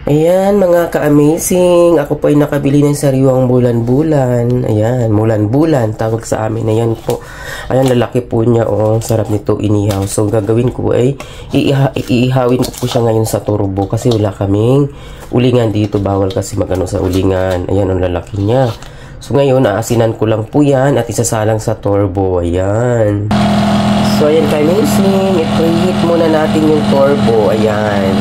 Ayan mga ka-amazing, ako po ay nakabili ng sariwang bulan-bulan. Ayan, bulan-bulan tawag sa amin. Ayan po, ayan lalaki po niya, oh, sarap nito inihaw. So gagawin ko ay iihawin ko po siya ngayon sa turbo kasi wala kaming ulingan dito, bawal kasi magano sa ulingan. Ayan ang lalaki niya. So ngayon aasinan ko lang po yan at isasalang sa turbo. Ayan. So ayan ka-amazing, i-preheat muna natin yung turbo. Ayan.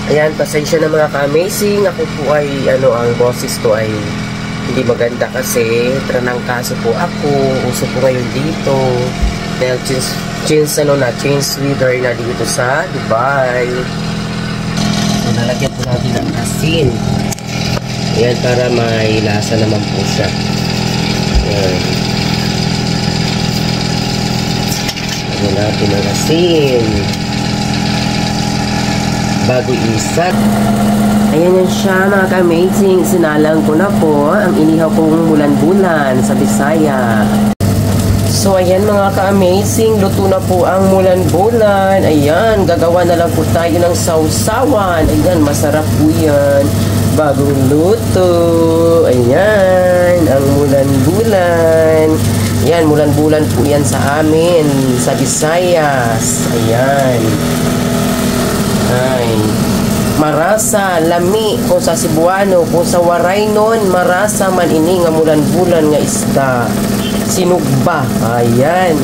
Ayan, pasensya na mga ka-amazing. Ako po ay, ang boses ko ay hindi maganda kasi tranangkaso po ako. Uso po ngayon dito. Dahil change leader na dito sa Dubai. So, nalagyan po natin ng asin. Ayan, para may lasa naman po siya. Ayan. Lagyan natin ng asin bago isat. Ayan yan siya mga ka-amazing. Sinalang ko na po ang inihaw kong bulan-bulan sa Bisaya. So ayan mga ka-amazing, luto na po ang bulan-bulan. Ayan, gagawa na lang po tayo ng sausawan. Ayan, masarap po yan. Bagong luto. Ayan, ang bulan-bulan. Ayan, bulan-bulan po yan sa amin, sa Visayas. Ayan. Ay, marasa, lami, kung sa Cebuano, kung sa Waray nun, marasa man ini nga bulan-bulan nga isda. Sinugba. Ayan.